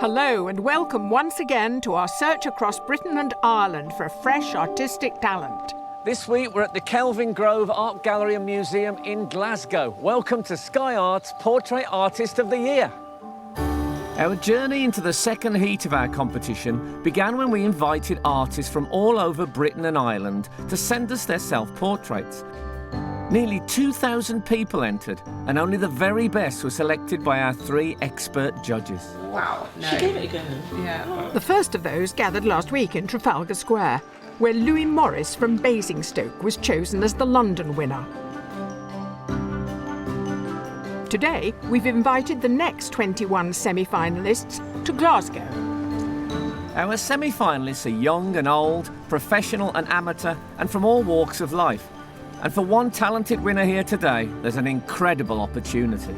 Hello and welcome once again to our search across Britain and Ireland for fresh artistic talent. This week we're at the Kelvin Grove Art Gallery and Museum in Glasgow. Welcome to Sky Art's Portrait Artist of the Year. Our journey into the second heat of our competition began when we invited artists from all over Britain and Ireland to send us their self-portraits. Nearly 2,000 people entered, and only the very best were selected by our 3 expert judges. Wow. No. She gave it a go. Yeah. The first of those gathered last week in Trafalgar Square, where Louis Morris from Basingstoke was chosen as the London winner. Today, we've invited the next 21 semi-finalists to Glasgow. Our semi-finalists are young and old, professional and amateur, and from all walks of life. And for one talented winner here today, there's an incredible opportunity.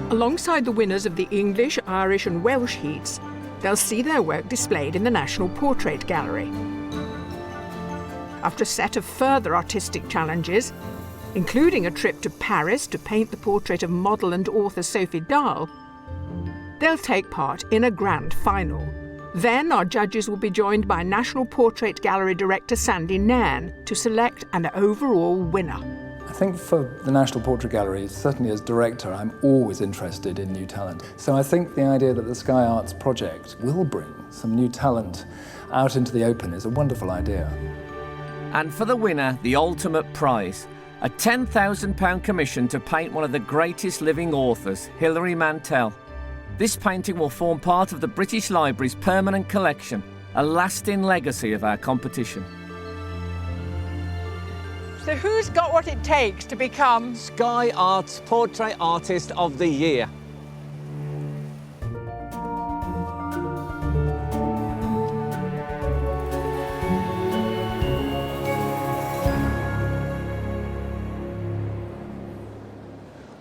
Alongside the winners of the English, Irish and Welsh heats, they'll see their work displayed in the National Portrait Gallery. After a set of further artistic challenges, including a trip to Paris to paint the portrait of model and author Sophie Turner, they'll take part in a grand final. Then our judges will be joined by National Portrait Gallery Director Sandy Nairn to select an overall winner. I think for the National Portrait Gallery, certainly as director, I'm always interested in new talent. So I think the idea that the Sky Arts project will bring some new talent out into the open is a wonderful idea. And for the winner, the ultimate prize, a £10,000 commission to paint one of the greatest living authors, Hilary Mantel. This painting will form part of the British Library's permanent collection, a lasting legacy of our competition. So who's got what it takes to become Sky Art's Portrait Artist of the Year?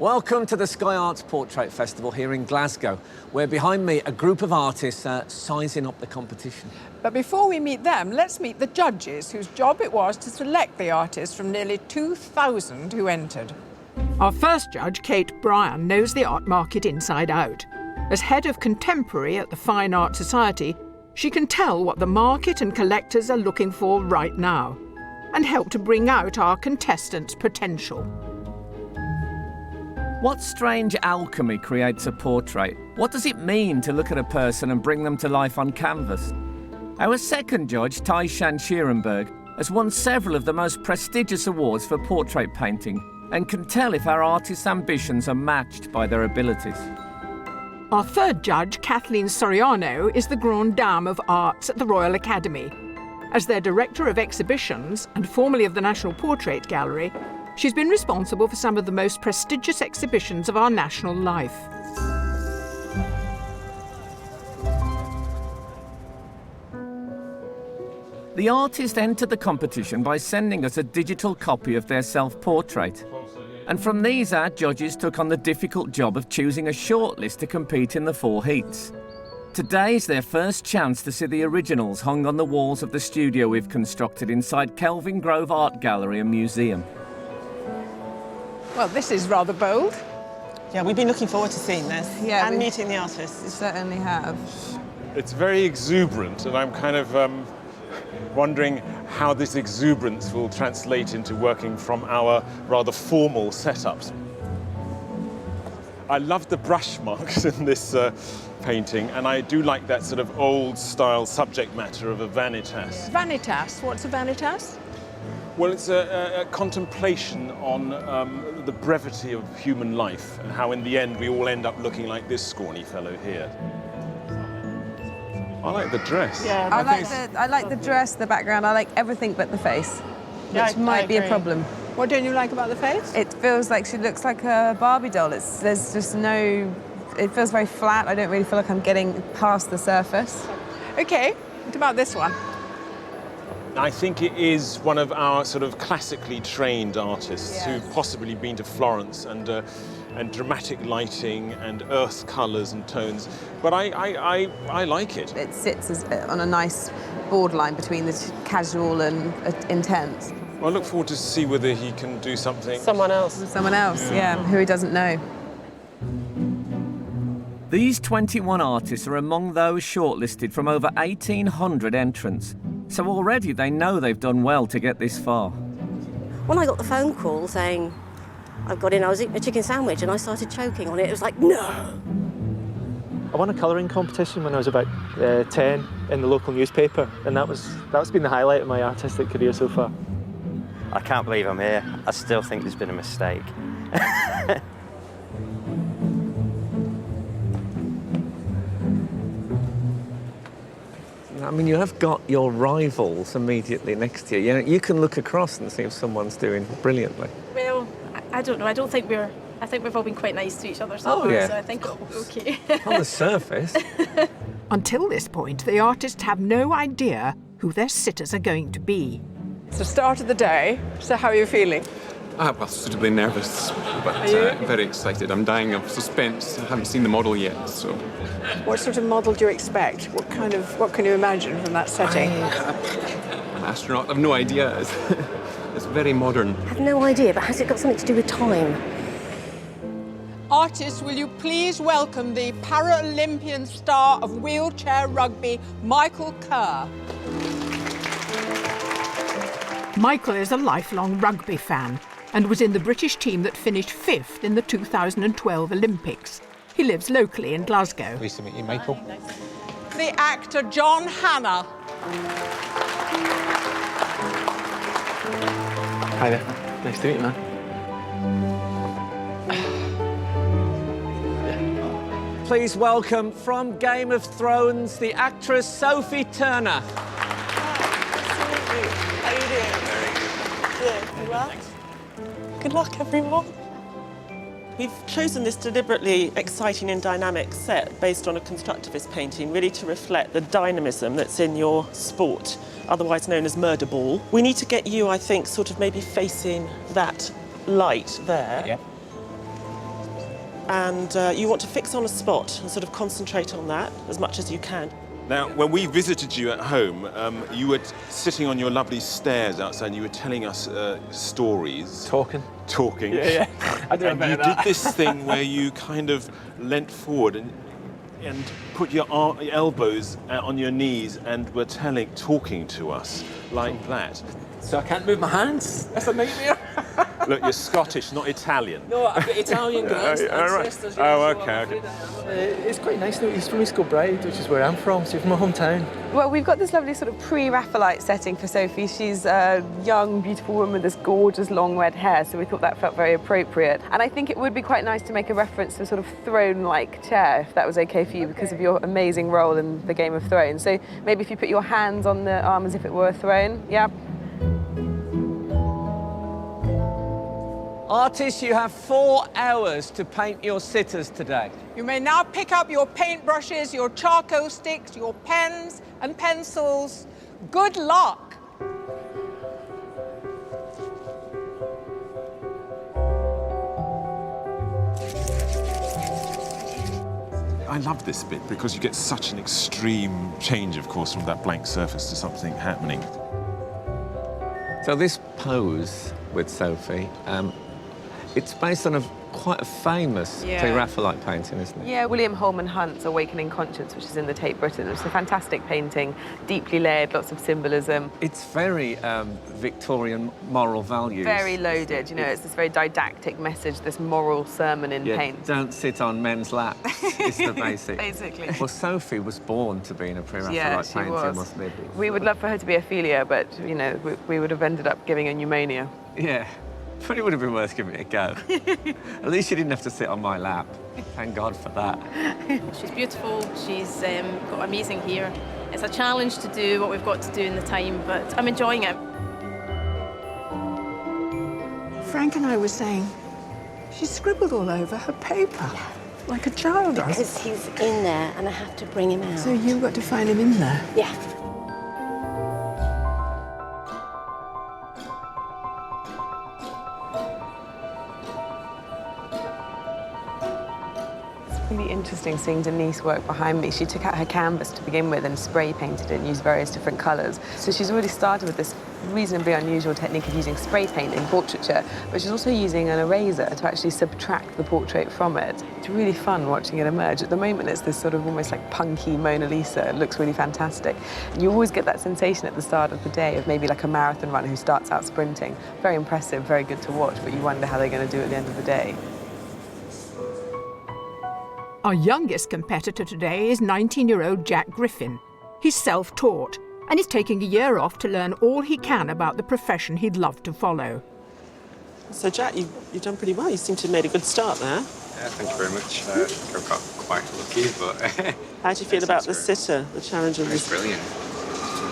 Welcome to the Sky Arts Portrait Festival here in Glasgow, where behind me a group of artists are sizing up the competition. But before we meet them, let's meet the judges, whose job it was to select the artists from nearly 2,000 who entered. Our first judge, Kate Bryan, knows the art market inside out. As head of contemporary at the Fine Art Society, she can tell what the market and collectors are looking for right now and help to bring out our contestants' potential. What strange alchemy creates a portrait? What does it mean to look at a person and bring them to life on canvas? Our second judge, Tyshan Schierenberg, has won several of the most prestigious awards for portrait painting and can tell if our artists' ambitions are matched by their abilities. Our third judge, Kathleen Soriano, is the Grande Dame of Arts at the Royal Academy. As their Director of Exhibitions and formerly of the National Portrait Gallery, she's been responsible for some of the most prestigious exhibitions of our national life. The artist entered the competition by sending us a digital copy of their self-portrait. And from these, our judges took on the difficult job of choosing a shortlist to compete in the 4 heats. Today is their first chance to see the originals hung on the walls of the studio we've constructed inside Kelvin Grove Art Gallery and Museum. Well, this is rather bold. Yeah, we've been looking forward to seeing this and meeting the artists. We certainly have. It's very exuberant, and I'm kind of wondering how this exuberance will translate into working from our rather formal setups. I love the brush marks in this painting, and I do like that sort of old-style subject matter of a vanitas. Vanitas. What's a vanitas? Well, it's a contemplation on the brevity of human life and how in the end we all end up looking like this scrawny fellow here. I like the dress. Yeah, I like the dress, the background. I like everything but the face, which might be a problem. What don't you like about the face? It feels like she looks like a Barbie doll. There's just no... It feels very flat. I don't really feel like I'm getting past the surface. OK, what about this one? I think it is one of our sort of classically trained artists who've possibly been to Florence and dramatic lighting and earth colours and tones. But I like it. It sits on a nice borderline between the casual and intense. Well, I look forward to see whether he can do something. Someone else. Someone else, yeah, who he doesn't know. These 21 artists are among those shortlisted from over 1,800 entrants. So already they know they've done well to get this far. When I got the phone call saying I've got in, I was eating a chicken sandwich and I started choking on it. It was like, no! I won a colouring competition when I was about 10 in the local newspaper, and that's been the highlight of my artistic career so far. I can't believe I'm here. I still think there's been a mistake. I mean, you have got your rivals immediately next to you. You know, you can look across and see if someone's doing brilliantly. Well, I don't know. I think we've all been quite nice to each other so far, yeah. so I think it'll be okay. On the surface. Until this point, the artists have no idea who their sitters are going to be. It's the start of the day, so how are you feeling? Well, suitably nervous, but very excited. I'm dying of suspense. I haven't seen the model yet, so... What sort of model do you expect? What can you imagine from that setting? An astronaut, I've no idea. It's very modern. I have no idea, but has it got something to do with time? Artists, will you please welcome the Paralympian star of wheelchair rugby, Michael Kerr. Michael is a lifelong rugby fan and was in the British team that finished 5th in the 2012 Olympics. He lives locally in Glasgow. Pleased to meet you, Michael. The actor John Hannah. Hi there. Nice to meet you, man. Please welcome, from Game of Thrones, the actress Sophie Turner. How are you doing? Good. You well? Good luck, everyone. We've chosen this deliberately exciting and dynamic set based on a constructivist painting, really to reflect the dynamism that's in your sport, otherwise known as murder ball. We need to get you, I think, sort of maybe facing that light there. Yeah. And you want to fix on a spot and sort of concentrate on that as much as you can. Now, when we visited you at home, you were sitting on your lovely stairs outside and you were telling us stories. Talking. Yeah. I do and you did this thing where you kind of leant forward and put your elbows on your knees and were talking to us like that. So I can't move my hands? That's a nightmare. Look, you're Scottish, not Italian. No, I've got Italian ancestors. Okay. It's quite nice though. He's from East Kilbride, which is where I'm from, so from my hometown. Well, we've got this lovely sort of pre-Raphaelite setting for Sophie. She's a young, beautiful woman with this gorgeous long red hair, so we thought that felt very appropriate. And I think it would be quite nice to make a reference to a sort of throne-like chair, if that was okay for you, because of your amazing role in the Game of Thrones. So maybe if you put your hands on the arm as if it were a throne, yeah. Artists, you have 4 hours to paint your sitters today. You may now pick up your paintbrushes, your charcoal sticks, your pens and pencils. Good luck. I love this bit because you get such an extreme change, of course, from that blank surface to something happening. So this pose with Sophie, it's based on quite a famous Pre-Raphaelite painting, isn't it? Yeah, William Holman Hunt's Awakening Conscience, which is in the Tate Britain. It's a fantastic painting, deeply layered, lots of symbolism. It's very Victorian moral values. Very loaded, you know, it's this very didactic message, this moral sermon in paint. Don't sit on men's laps, is the basic. Basically. Well, Sophie was born to be in a Pre-Raphaelite painting, wasn't it? We would love for her to be Ophelia, but, you know, we would have ended up giving her pneumonia. Yeah. But it would have been worth giving it a go. At least she didn't have to sit on my lap. Thank God for that. She's beautiful. She's got amazing hair. It's a challenge to do what we've got to do in the time, but I'm enjoying it. Frank and I were saying, she scribbled all over her paper, like a child does. Because he's in there and I have to bring him out. So you've got to find him in there? Yeah. really interesting seeing Denise work behind me. She took out her canvas to begin with and spray painted it and used various different colours. So she's already started with this reasonably unusual technique of using spray paint in portraiture, but she's also using an eraser to actually subtract the portrait from it. It's really fun watching it emerge. At the moment, it's this sort of almost like punky Mona Lisa. It looks really fantastic. And you always get that sensation at the start of the day of maybe like a marathon runner who starts out sprinting. Very impressive, very good to watch, but you wonder how they're going to do at the end of the day. Our youngest competitor today is 19-year-old Jack Griffin. He's self-taught and is taking a year off to learn all he can about the profession he'd love to follow. So, Jack, you've done pretty well. You seem to have made a good start there. Yeah, thank you very much. I think I've got quite lucky, but... How do you feel about the sitter, the challenge of this? Brilliant.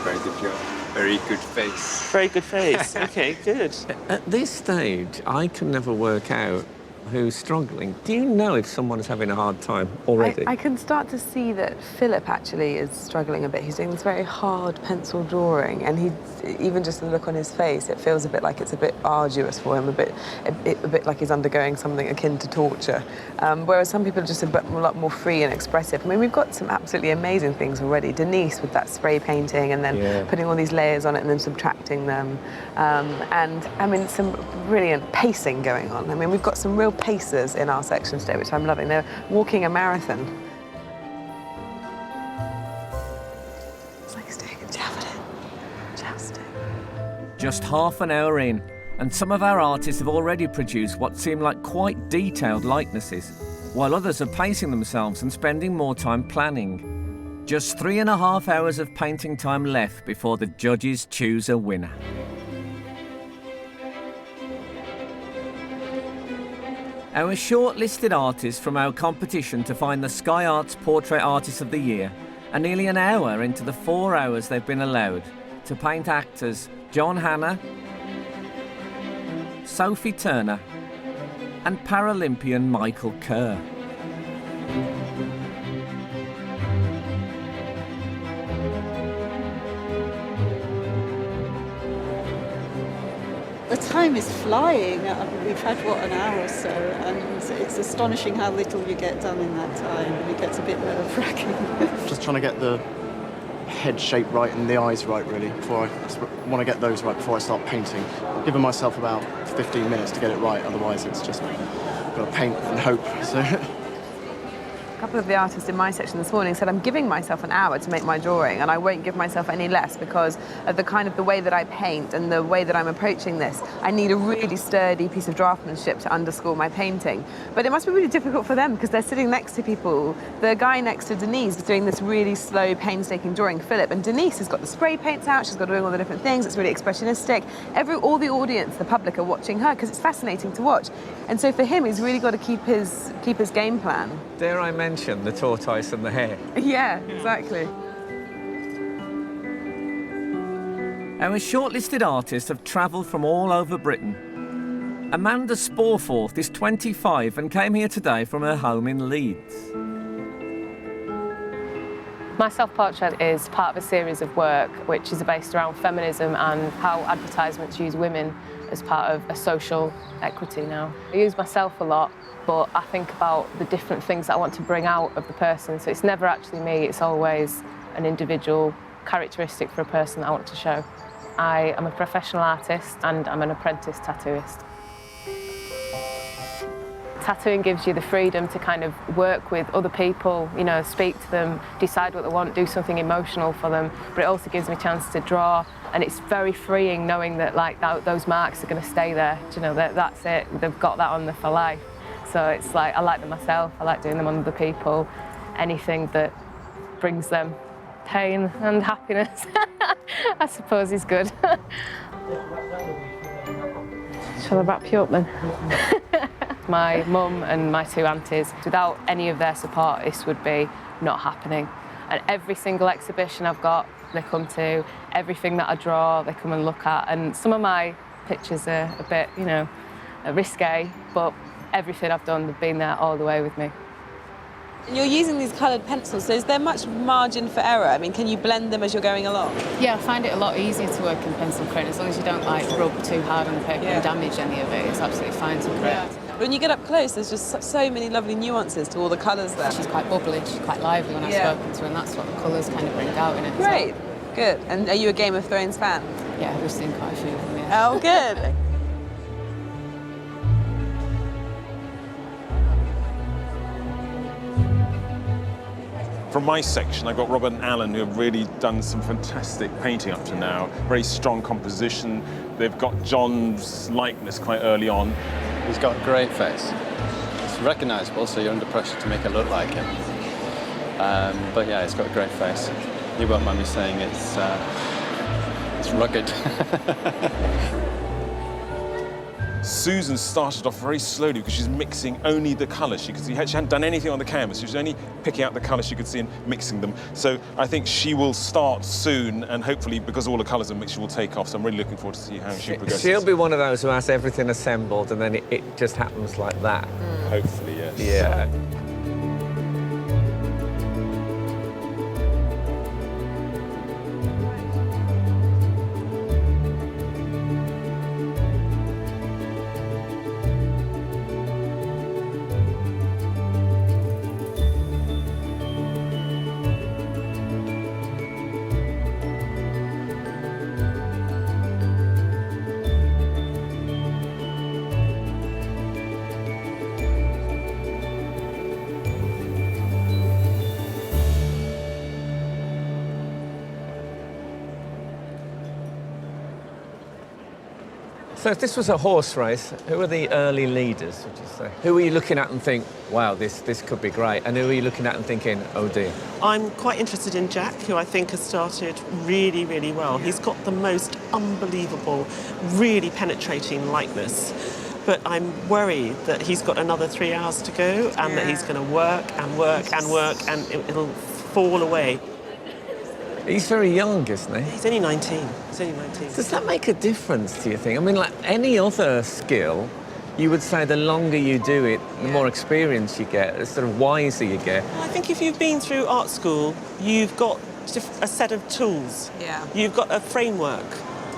Very good job. Very good face. Very good face. OK, good. At this stage, I can never work out who's struggling. Do you know if someone is having a hard time already? I can start to see that Philip actually is struggling a bit. He's doing this very hard pencil drawing, and even just the look on his face, it feels a bit like it's a bit arduous for him, a bit like he's undergoing something akin to torture. Whereas some people are just a lot more free and expressive. I mean, we've got some absolutely amazing things already. Denise with that spray painting and then putting all these layers on it and then subtracting them. And, I mean, some brilliant pacing going on. I mean, we've got some real pacers in our section today, which I'm loving. They're walking a marathon. It's like he's doing a javelin. Jousting. Just half an hour in, and some of our artists have already produced what seem like quite detailed likenesses, while others are pacing themselves and spending more time planning. Just 3.5 hours of painting time left before the judges choose a winner. Our shortlisted artists from our competition to find the Sky Arts Portrait Artist of the Year are nearly an hour into the 4 hours they've been allowed to paint actors John Hannah, Sophie Turner and Paralympian Michael Kerr. The time is flying. We've had, an hour or so, and it's astonishing how little you get done in that time. It gets a bit nerve-wracking. Just trying to get the head shape right and the eyes right, really, before I want to get those right before I start painting. I've given myself about 15 minutes to get it right, otherwise it's just got to paint and hope. So. A couple of the artists in my section this morning said I'm giving myself an hour to make my drawing, and I won't give myself any less because of the way that I paint and the way that I'm approaching this. I need a really sturdy piece of draftsmanship to underscore my painting. But it must be really difficult for them because they're sitting next to people. The guy next to Denise is doing this really slow, painstaking drawing, Philip, and Denise has got the spray paints out, she's got doing all the different things, it's really expressionistic. All the audience, the public, are watching her because it's fascinating to watch. And so for him, he's really got to keep his game plan. Dare I mention the tortoise and the hare? Yeah, exactly. Our shortlisted artists have travelled from all over Britain. Amanda Sporforth is 25 and came here today from her home in Leeds. My self-portrait is part of a series of work which is based around feminism and how advertisements use women as part of a social equity now. I use myself a lot, but I think about the different things that I want to bring out of the person, so it's never actually me, it's always an individual characteristic for a person that I want to show. I am a professional artist and I'm an apprentice tattooist. Tattooing gives you the freedom to kind of work with other people, speak to them, decide what they want, do something emotional for them, but it also gives me a chance to draw, and it's very freeing knowing that those marks are going to stay there. That's it, they've got that on there for life. So it's like, I like them myself, I like doing them on other people, anything that brings them pain and happiness, I suppose is good. Shall I wrap you up then? My mum and my 2 aunties, without any of their support, this would be not happening. And every single exhibition I've got, they come to. Everything that I draw, they come and look at. And some of my pictures are a bit, risque, but everything I've done, they've been there all the way with me. And you're using these coloured pencils, so is there much margin for error? I mean, can you blend them as you're going along? Yeah, I find it a lot easier to work in pencil crayon as long as you don't rub too hard on the paper and damage any of it. It's absolutely fine to correct. When you get up close, there's just so many lovely nuances to all the colours there. She's quite bubbly, she's quite lively when I've spoken to her, and that's what the colours kind of bring out in it. Great, good. And are you a Game of Thrones fan? Yeah, we've seen quite a few of them, yeah. Oh, good. From my section, I've got Robert and Alan, who have really done some fantastic painting up to now. Very strong composition. They've got John's likeness quite early on. He's got a great face. It's recognisable, so you're under pressure to make it look like him. But yeah, he's got a great face. You won't mind me saying it's rugged. Susan started off very slowly because she's mixing only the colours she could see. She hadn't done anything on the canvas. She was only picking out the colours she could see and mixing them. So I think she will start soon, and hopefully, because all the colours are mixed, she will take off. So I'm really looking forward to see how she progresses. She'll be one of those who has everything assembled and then it just happens like that. Hopefully, yes. Yeah. So if this was a horse race, who are the early leaders, would you say? Who are you looking at and think, wow, this could be great? And who are you looking at and thinking, oh dear? I'm quite interested in Jack, who I think has started really, really well. He's got the most unbelievable, really penetrating likeness. But I'm worried that he's got another 3 hours to go and that he's going to work and work and work and it'll fall away. He's very young, isn't he? He's only 19. He's only 19. Does that make a difference, do you think? I mean, like any other skill, you would say the longer you do it, the more experience you get, the sort of wiser you get. I think if you've been through art school, you've got a set of tools. Yeah. You've got a framework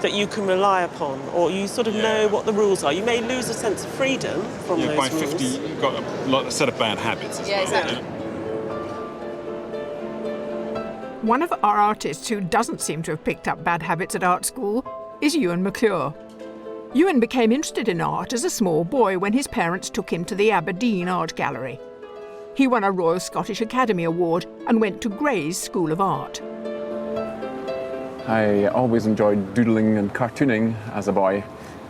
that you can rely upon, or you sort of know what the rules are. You may lose a sense of freedom from those by rules. 50, you've got a set of bad habits as well. Exactly. One of our artists who doesn't seem to have picked up bad habits at art school is Euan McClure. Euan became interested in art as a small boy when his parents took him to the Aberdeen Art Gallery. He won a Royal Scottish Academy Award and went to Gray's School of Art. I always enjoyed doodling and cartooning as a boy,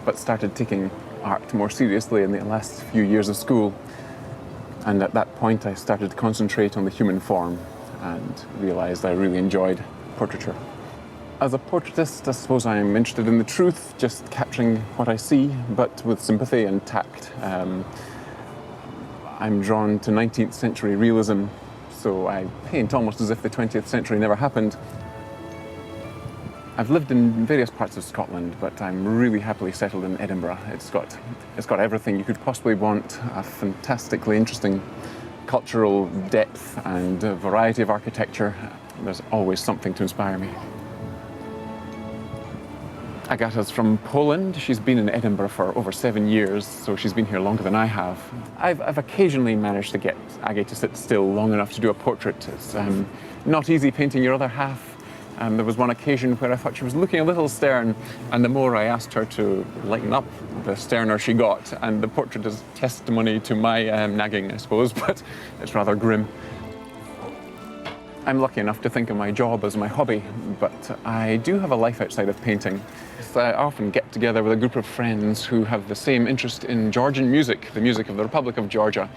but started taking art more seriously in the last few years of school. And at that point I started to concentrate on the human form and realised I really enjoyed portraiture. As a portraitist, I suppose I'm interested in the truth, just capturing what I see, but with sympathy and tact. I'm drawn to 19th century realism, so I paint almost as if the 20th century never happened. I've lived in various parts of Scotland, but I'm really happily settled in Edinburgh. It's got everything you could possibly want, a fantastically interesting cultural depth and a variety of architecture. There's always something to inspire me. Agata's from Poland. She's been in Edinburgh for over 7 years, so she's been here longer than I have. I've occasionally managed to get Agate to sit still long enough to do a portrait. It's not easy painting your other half. There was one occasion where I thought she was looking a little stern, and the more I asked her to lighten up, the sterner she got. And the portrait is testimony to my nagging, I suppose, but it's rather grim. I'm lucky enough to think of my job as my hobby, but I do have a life outside of painting. I often get together with a group of friends who have the same interest in Georgian music, the music of the Republic of Georgia.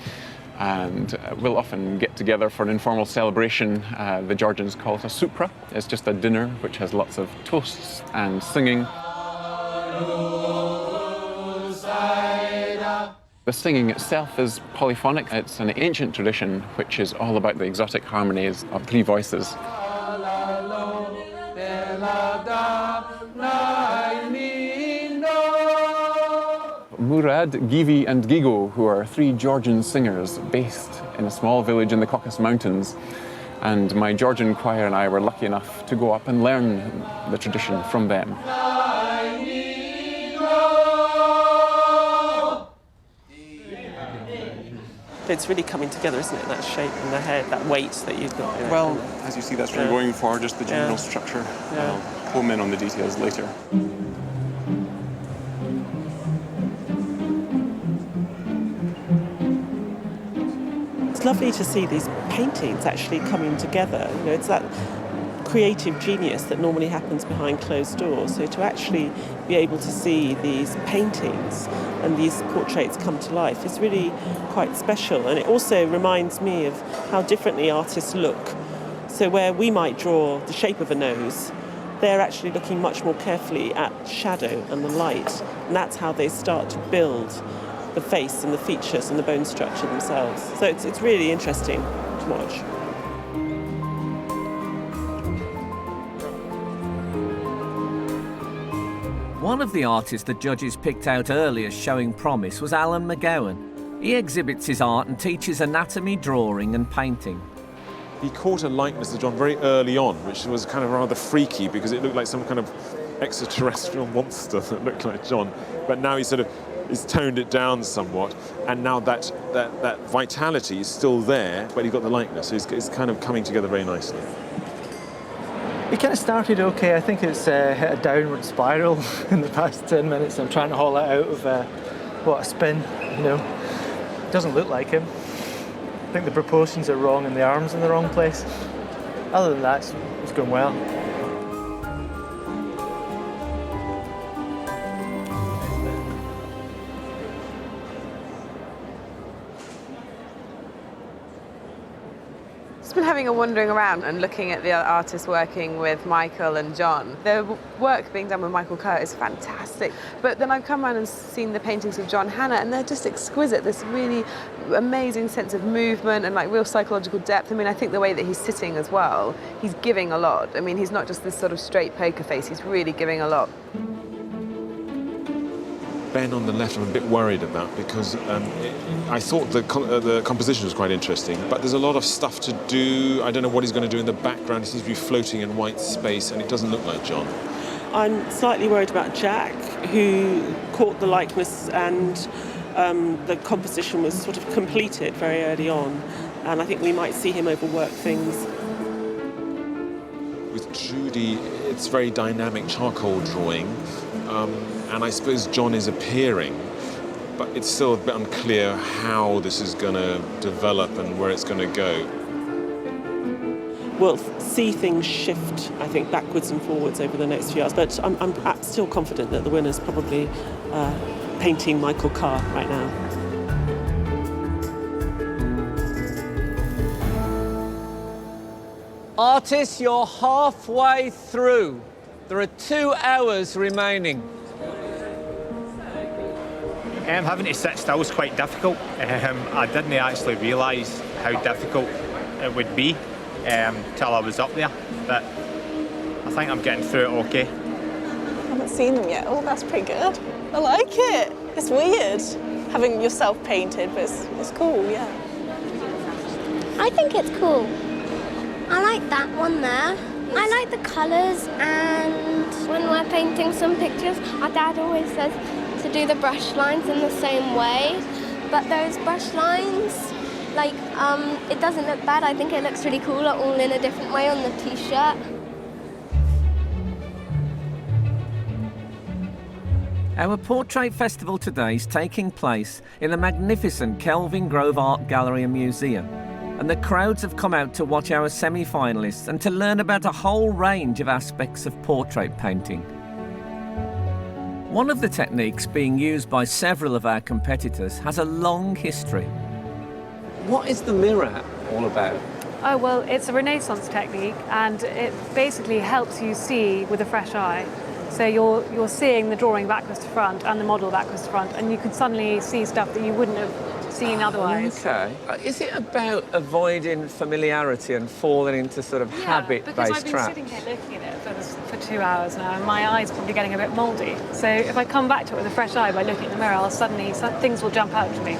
And we'll often get together for an informal celebration. The Georgians call it a supra. It's just a dinner which has lots of toasts and singing. The singing itself is polyphonic. It's an ancient tradition which is all about the exotic harmonies of three voices. Murad, Givi and Gigo, who are three Georgian singers based in a small village in the Caucasus Mountains. And my Georgian choir and I were lucky enough to go up and learn the tradition from them. It's really coming together, isn't it? That shape and the head, that weight that you've got. Well, as you see, that's what we're going for, just the general structure. I'll home in on the details later. It's lovely to see these paintings actually coming together. You know, it's that creative genius that normally happens behind closed doors. So to actually be able to see these paintings and these portraits come to life is really quite special. And it also reminds me of how differently artists look. So where we might draw the shape of a nose, they're actually looking much more carefully at shadow and the light. And that's how they start to build the face and the features and the bone structure themselves. So it's really interesting to watch. One of the artists the judges picked out early as showing promise was Alan McGowan. He exhibits his art and teaches anatomy, drawing and painting. He caught a likeness to John very early on, which was kind of rather freaky because it looked like some kind of extraterrestrial monster that looked like John. But now he's toned it down somewhat, and now that vitality is still there, but he's got the likeness, so it's kind of coming together very nicely. It kind of started okay. I think it's hit a downward spiral in the past 10 minutes. I'm trying to haul it out of a spin, you know. It doesn't look like him. I think the proportions are wrong and the arm's in the wrong place. Other than that, it's going well. Been having a wandering around and looking at the artists working with Michael and John. The work being done with Michael Kerr is fantastic, but then I've come around and seen the paintings of John Hannah and they're just exquisite, this really amazing sense of movement and like real psychological depth. I mean, I think the way that he's sitting as well, he's giving a lot. I mean, he's not just this sort of straight poker face, he's really giving a lot. Ben on the left I'm a bit worried about because I thought the composition was quite interesting, but there's a lot of stuff to do. I don't know what he's going to do in the background. He seems to be floating in white space and it doesn't look like John. I'm slightly worried about Jack, who caught the likeness and the composition was sort of completed very early on, and I think we might see him overwork things. With Judy, it's very dynamic charcoal drawing. And I suppose John is appearing, but it's still a bit unclear how this is going to develop and where it's going to go. We'll see things shift, I think, backwards and forwards over the next few hours, but I'm still confident that the winner's probably painting Michael Kerr right now. Artists, you're halfway through. There are 2 hours remaining. Having to sit still was quite difficult. I didn't actually realise how difficult it would be till I was up there, but I think I'm getting through it okay. I haven't seen them yet. Oh, that's pretty good. I like it. It's weird having yourself painted, but it's cool, yeah. I think it's cool. I like that one there. I like the colours, and when we're painting some pictures, our dad always says to do the brush lines in the same way, but those brush lines, like, it doesn't look bad. I think it looks really cool, all in a different way on the t-shirt. Our Portrait Festival today is taking place in the magnificent Kelvin Grove Art Gallery and Museum, and the crowds have come out to watch our semi-finalists and to learn about a whole range of aspects of portrait painting. One of the techniques being used by several of our competitors has a long history. What is the mirror all about? Oh, well, it's a Renaissance technique, and it basically helps you see with a fresh eye. So you're seeing the drawing backwards to front and the model backwards to front, and you can suddenly see stuff that you wouldn't have seen otherwise. Okay. Is it about avoiding familiarity and falling into sort of habit-based traps? Because I've been sitting here looking at it for 2 hours now, and my eye's probably getting a bit mouldy. So if I come back to it with a fresh eye by looking in the mirror, I'll suddenly, things will jump out to me.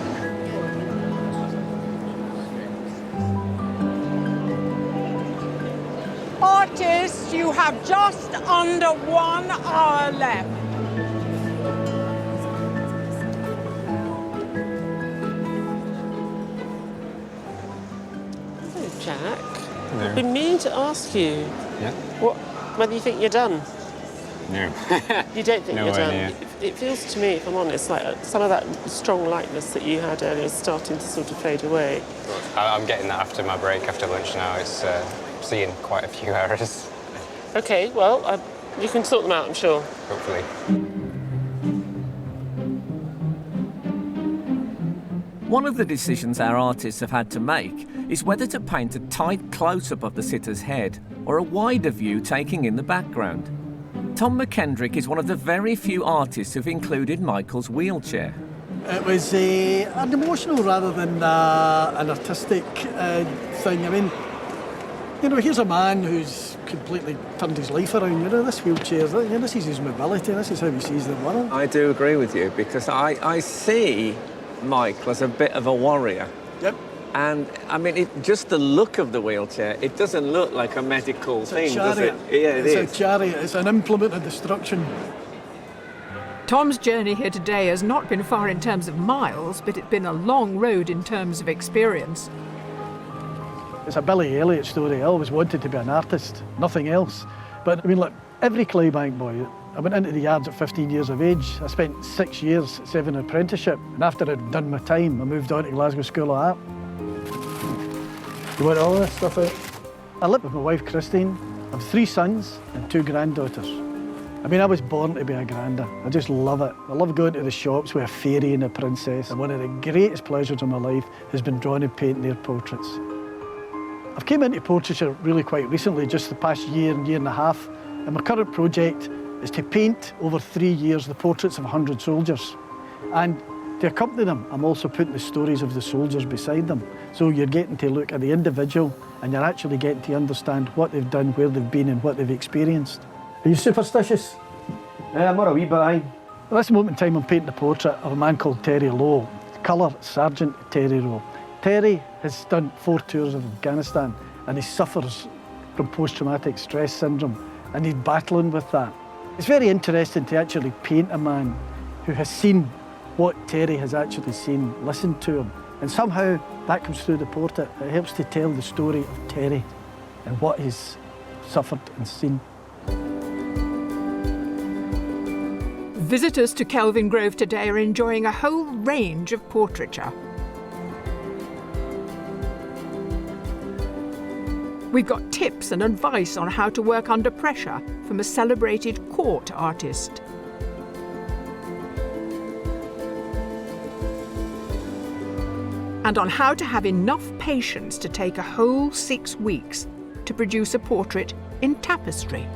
Artists, you have just under 1 hour left. Jack. Hello. I've been meaning to ask you whether you think you're done. No. You don't think No you're done? idea. It feels to me, if I'm honest, like some of that strong lightness that you had earlier is starting to sort of fade away. I'm getting that after my break, after lunch now. It's seeing quite a few errors. OK, well, you can sort them out, I'm sure. Hopefully. One of the decisions our artists have had to make is whether to paint a tight close-up of the sitter's head or a wider view taking in the background. Tom McKendrick is one of the very few artists who've included Michael's wheelchair. It was an emotional rather than an artistic thing. I mean, you know, here's a man who's completely turned his life around. You know, this wheelchair, this is his mobility, this is how he sees the world. I do agree with you, because I see Michael as a bit of a warrior. Yep. And, I mean, just the look of the wheelchair, it doesn't look like a medical thing, does it? Yeah, it is. It's a chariot, it's an implement of destruction. Tom's journey here today has not been far in terms of miles, but it's been a long road in terms of experience. It's a Billy Elliot story. I always wanted to be an artist, nothing else. But, I mean, look, every Clydebank boy, I went into the yards at 15 years of age. I spent 6 years serving an apprenticeship, and after I'd done my time, I moved on to Glasgow School of Art. You want all this stuff out? I live with my wife, Christine. I have 3 sons and 2 granddaughters. I mean, I was born to be a granda. I just love it. I love going to the shops with a fairy and a princess. And one of the greatest pleasures of my life has been drawing and painting their portraits. I've came into portraiture really quite recently, just the past year and a half. And my current project is to paint over 3 years the portraits of 100 soldiers. And to accompany them, I'm also putting the stories of the soldiers beside them. So you're getting to look at the individual and you're actually getting to understand what they've done, where they've been and what they've experienced. Are you superstitious? I'm a wee bit, aye. At this moment in time, I'm painting a portrait of a man called Terry Lowe, colour Sergeant Terry Lowe. Terry has done 4 tours of Afghanistan and he suffers from post-traumatic stress syndrome and he's battling with that. It's very interesting to actually paint a man who has seen what Terry has actually seen, listened to him. And somehow that comes through the portrait. It helps to tell the story of Terry and what he's suffered and seen. Visitors to Kelvin Grove today are enjoying a whole range of portraiture. We've got tips and advice on how to work under pressure from a celebrated court artist. And on how to have enough patience to take a whole 6 weeks to produce a portrait in tapestry.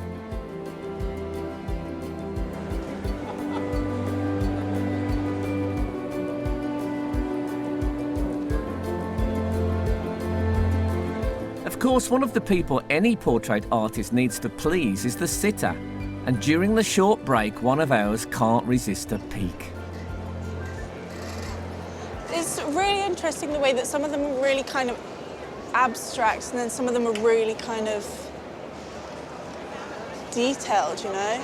Of course, one of the people any portrait artist needs to please is the sitter. And during the short break, one of ours can't resist a peek. It's really interesting the way that some of them are really kind of abstract and then some of them are really kind of detailed, you know?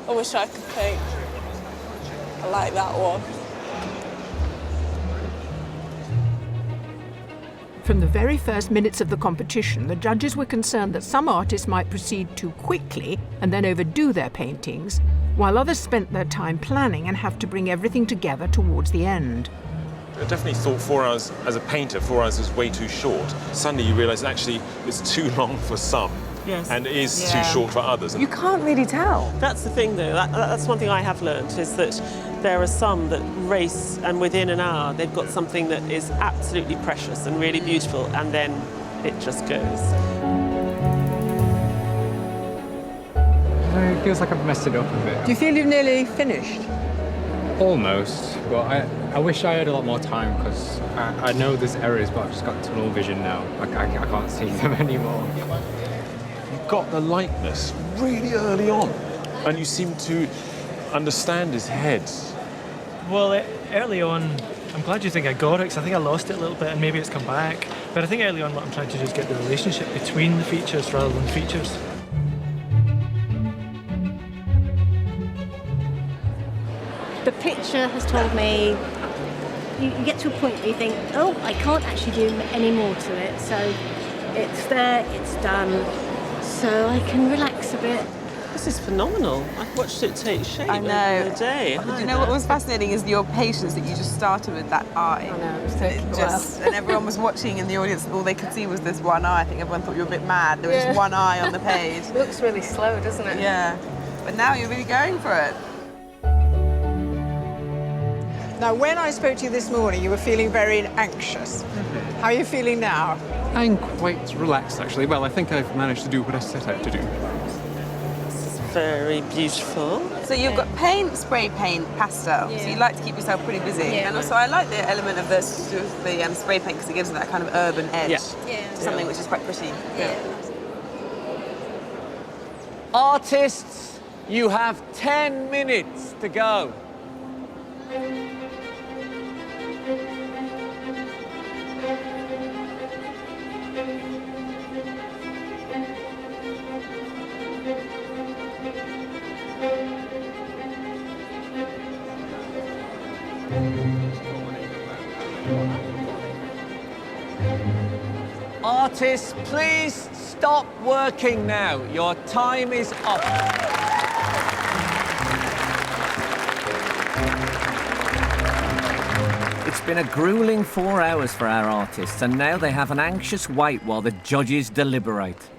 I wish I could paint. I like that one. From the very first minutes of the competition, the judges were concerned that some artists might proceed too quickly and then overdo their paintings, while others spent their time planning and have to bring everything together towards the end. I definitely thought 4 hours, as a painter, 4 hours was way too short. Suddenly you realise actually it's too long for some. Yes. And it is too short for others. You can't really tell. That's the thing, though. That's one thing I have learnt, is that there are some that race, and within an hour they've got something that is absolutely precious and really beautiful, and then it just goes. It feels like I've messed it up a bit. Do you feel you've nearly finished? Almost, but I wish I had a lot more time, because I know there's errors, but I've just got tunnel vision now. I can't see them anymore. You got the likeness really early on, and you seem to understand his head. Well, early on, I'm glad you think I got it, because I think I lost it a little bit and maybe it's come back. But I think early on what I'm trying to do is get the relationship between the features rather than features. The picture has told me you get to a point where you think, oh, I can't actually do any more to it. So it's there, it's done, so I can relax a bit. This is phenomenal. I've watched it take shape I know. over the day. Do you know what was fascinating is your patience that you just started with that eye. I know, it's And everyone was watching in the audience, all they could see was this one eye. I think everyone thought you were a bit mad. There was just one eye on the page. It looks really slow, doesn't it? Yeah. But now you're really going for it. Now, when I spoke to you this morning, you were feeling very anxious. How are you feeling now? I'm quite relaxed, actually. Well, I think I've managed to do what I set out to do. Very beautiful. So you've got paint, spray paint, pastel. So you like to keep yourself pretty busy. And also I like the element of the spray paint because it gives it that kind of urban edge. Something which is quite pretty. Artists, you have 10 minutes to go. Artists, please stop working now. Your time is up. It's been a grueling 4 hours for our artists, and now they have an anxious wait while the judges deliberate.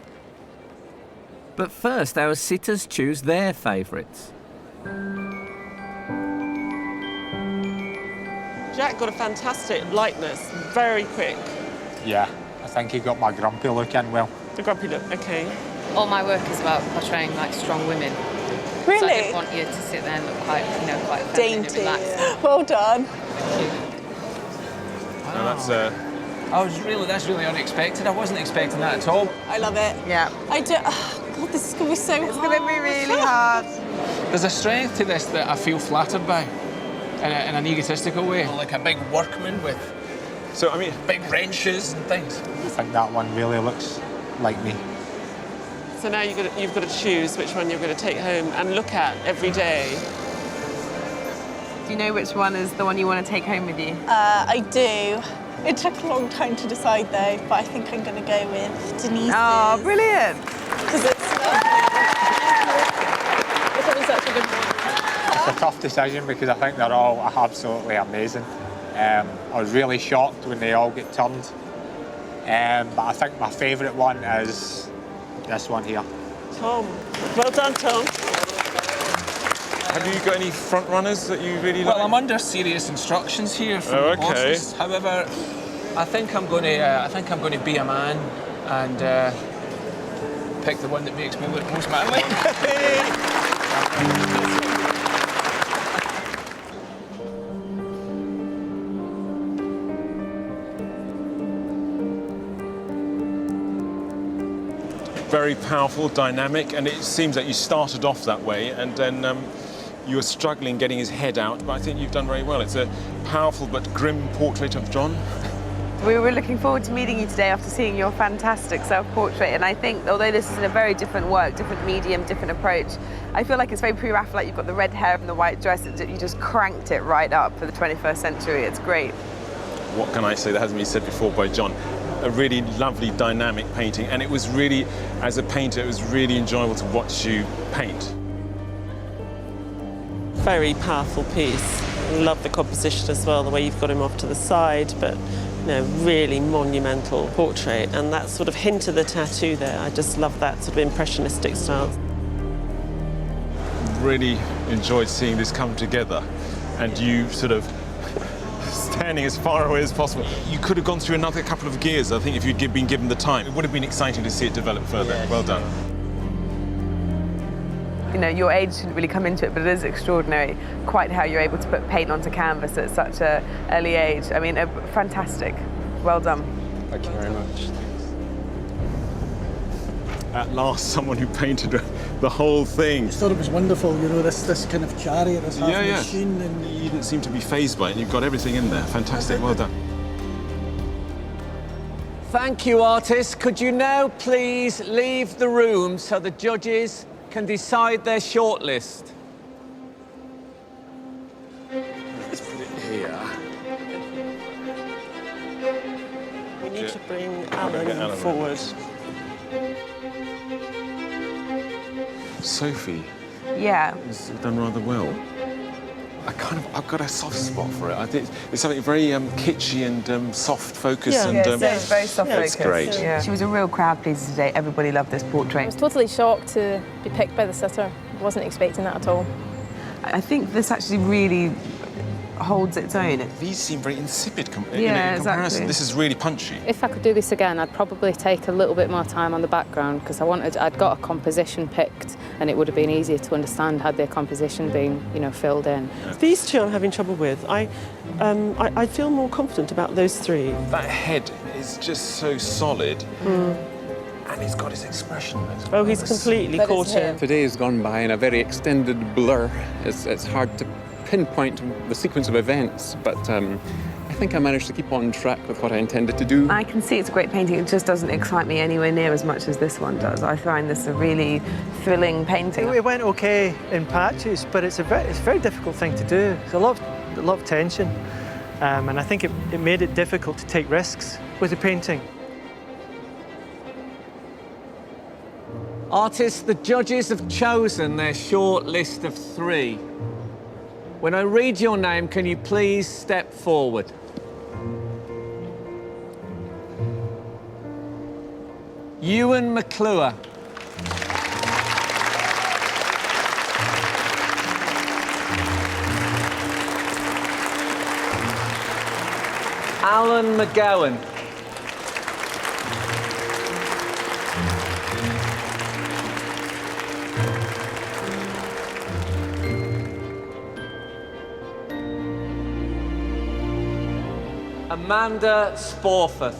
But first, our sitters choose their favourites. Jack got a fantastic likeness, very quick. Yeah, I think he got my grumpy look in well. The grumpy look, okay. All my work is about portraying like strong women. Really? So I didn't want you to sit there and look quite, quite feminine and dainty. relaxed. Well done. And that's That's really unexpected. I wasn't expecting that at all. I love it. Yeah. I do. Oh, God, this is going to be so hard. It's going to be really hard. There's a strength to this that I feel flattered by, in an egotistical way. Like a big workman with big wrenches and things. I think that one really looks like me. So now you've got to choose which one you're going to take home and look at every day. Do you know which one is the one you want to take home with you? I do. It took a long time to decide though, but I think I'm going to go with Denise's. Oh, brilliant! Because it's such a good one. It's a tough decision because I think they're all absolutely amazing. I was really shocked when they all get turned. But I think my favourite one is this one here. Tom. Well done, Tom. Have you got any front runners that you really like? Well, I'm under serious instructions here from the bosses. However, I think I'm going to be a man and pick the one that makes me look most manly. Very powerful, dynamic, and it seems that you started off that way, and then you were struggling getting his head out, but I think you've done very well. It's a powerful but grim portrait of John. We were looking forward to meeting you today after seeing your fantastic self-portrait, and I think although this is in a very different work, different medium, different approach, I feel like it's very pre-Raphaelite. You've got the red hair and the white dress, you just cranked it right up for the 21st century. It's great. What can I say that hasn't been said before by John? A really lovely, dynamic painting, and it was really, as a painter, it was really enjoyable to watch you paint. Very powerful piece. Love the composition as well, the way you've got him off to the side, but really monumental portrait, and that sort of hint of the tattoo there. I just love that sort of impressionistic style. Really enjoyed seeing this come together, and you sort of standing as far away as possible. You could have gone through another couple of gears, I think, if you'd been given the time. It would have been exciting to see it develop further. Yes. Well done. You know, your age shouldn't really come into it, but it is extraordinary quite how you're able to put paint onto canvas at such an early age. I mean, fantastic. Well done. Thank you very much. At last, someone who painted the whole thing. I just thought it was wonderful, you know, this kind of chariot, this half machine. And you didn't seem to be fazed by it, and you've got everything in there. Fantastic, well done. Thank you, artists. Could you now please leave the room so the judges can decide their shortlist? need it. to bring Get Alan Alan forward. Sophie Yeah. has done rather well. I've got a soft spot for it. I think it's something very kitschy and soft focus. Yeah, and, it's very soft focus. It's great. Yeah. She was a real crowd pleaser today. Everybody loved this I portrait. was totally shocked to be picked by the sitter. Wasn't expecting that at all. I think this actually really holds its own. These seem very insipid in Yeah, comparison. exactly. This is really punchy. If I could do this again, I'd probably take a little bit more time on the background because I'd got a composition picked and it would have been easier to understand had their composition been, filled in. These two I'm having trouble with. I feel more confident about those three. That head is just so solid. And he's got his expression. Oh, he's completely caught in. Today has gone by in a very extended blur. It's hard to pinpoint the sequence of events, but I think I managed to keep on track with what I intended to do. I can see it's a great painting. It just doesn't excite me anywhere near as much as this one does. I find this a really thrilling painting. It went okay in patches, but it's a very difficult thing to do. There's a lot of tension, and I think it made it difficult to take risks with the painting. Artists, the judges have chosen their short list of 3. When I read your name, can you please step forward? Euan McClure. Alan McGowan. Amanda Sporforth.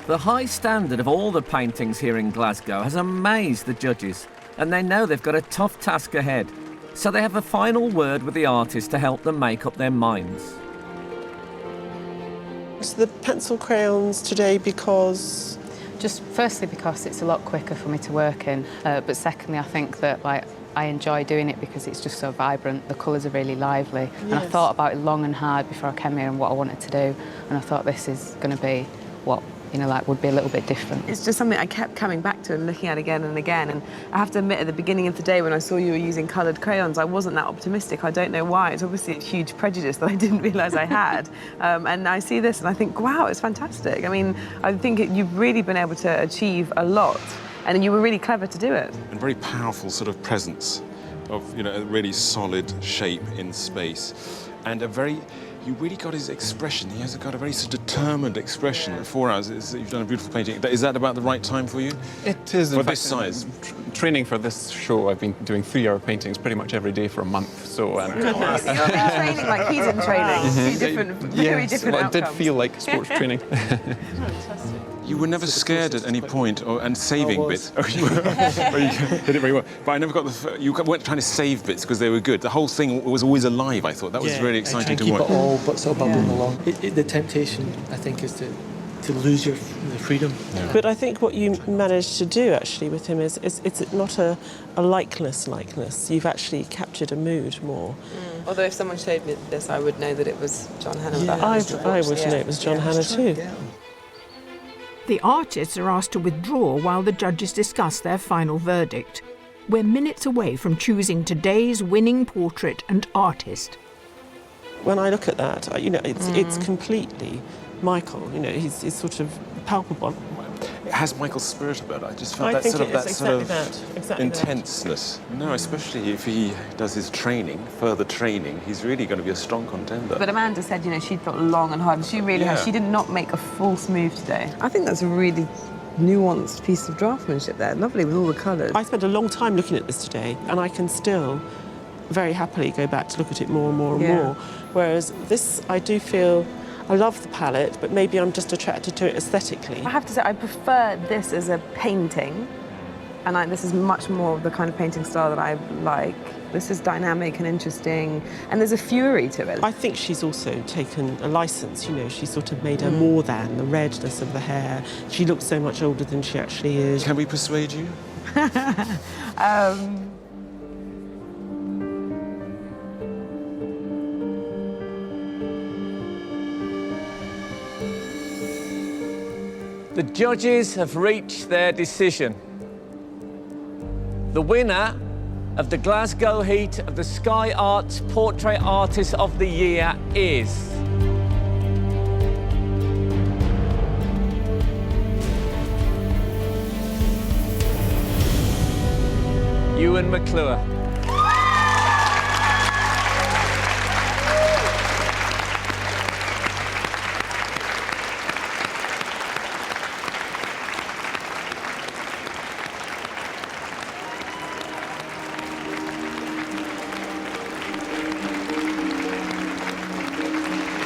The high standard of all the paintings here in Glasgow has amazed the judges, and they know they've got a tough task ahead. So they have a final word with the artist to help them make up their minds. So the pencil crayons today because... Just firstly because it's a lot quicker for me to work in, but secondly I think that I enjoy doing it because it's just so vibrant. The colours are really lively, and I thought about it long and hard before I came here and what I wanted to do, and I thought this is going to be what would be a little bit different. It's just something I kept coming back to and looking at again and again. And I have to admit, at the beginning of the day when I saw you were using coloured crayons, I wasn't that optimistic. I don't know why. It's obviously a huge prejudice that I didn't realise I had. And I see this and I think, wow, it's fantastic. I mean, I think you've really been able to achieve a lot, and you were really clever to do it. And very powerful sort of presence of, a really solid shape in space. And you really got his expression. He has got a very sort of determined expression. 4 hours, you've done a beautiful painting. Is that about the right time for you? It is. For this size? Training for this show, I've been doing 3-hour paintings pretty much every day for a month. So. Goodness, you're in training like he's in training. Very different well, it did outcomes. feel like sports training. You were never scared at any point, and saving bits. You did it very well. But I never got you weren't trying to save bits because they were good. The whole thing was always alive, I thought. That was really exciting to watch. Keep it all but sort of bubbling along. The temptation, I think, is to lose the freedom. Yeah. But I think what you managed to do actually with him is it's not a likeness. You've actually captured a mood more. Although if someone showed me this, I would know that it was John Hannah. Yeah, I would know it was John Hannah too. Yeah. The artists are asked to withdraw while the judges discuss their final verdict. We're minutes away from choosing today's winning portrait and artist. When I look at that, it's completely Michael. He's sort of palpable. It has Michael's spirit about it. I just felt that intenseness. No, especially if he does his further training, he's really going to be a strong contender. But Amanda said, she'd thought long and hard, and she really has. She did not make a false move today. I think that's a really nuanced piece of draftsmanship there. Lovely with all the colours. I spent a long time looking at this today, and I can still very happily go back to look at it more and more and more. Whereas this, I do feel... I love the palette, but maybe I'm just attracted to it aesthetically. I have to say, I prefer this as a painting, and this is much more of the kind of painting style that I like. This is dynamic and interesting, and there's a fury to it. I think she's also taken a licence, She sort of made her more than the redness of the hair. She looks so much older than she actually is. Can we persuade you? The judges have reached their decision. The winner of the Glasgow heat of the Sky Arts Portrait Artist of the Year is... Euan McClure.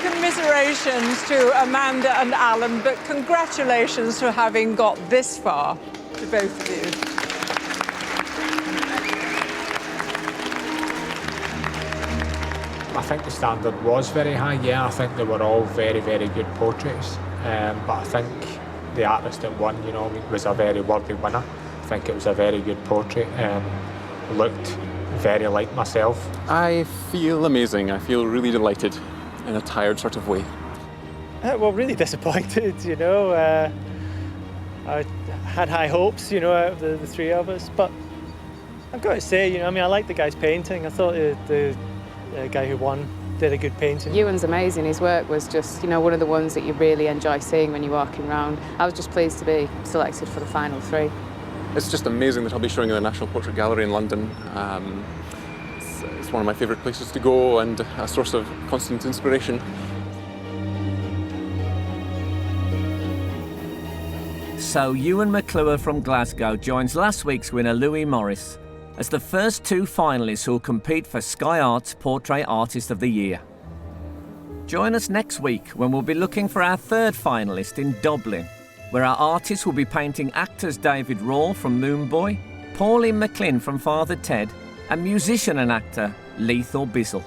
Commiserations to Amanda and Alan, but congratulations for having got this far, to both of you. I think the standard was very high, yeah. I think they were all very, very good portraits. But I think the artist that won, you know, was a very worthy winner. I think it was a very good portrait. Looked very like myself. I feel amazing. I feel really delighted in a tired sort of way. Well, really disappointed, you know. I had high hopes, you know, out of the three of us. But I've got to say, you know, I mean, I like the guy's painting. I thought the guy who won did a good painting. Euan's amazing. His work was just, you know, one of the ones that you really enjoy seeing when you're walking around. I was just pleased to be selected for the final three. It's just amazing that I'll be showing in the National Portrait Gallery in London. It's one of my favourite places to go and a source of constant inspiration. So Euan McClure from Glasgow joins last week's winner Louis Morris as the first two finalists who will compete for Sky Arts Portrait Artist of the Year. Join us next week when we'll be looking for our third finalist in Dublin, where our artists will be painting actors David Rawl from Moon Boy, Pauline McLean from Father Ted, and musician and actor Lethal Bizzle.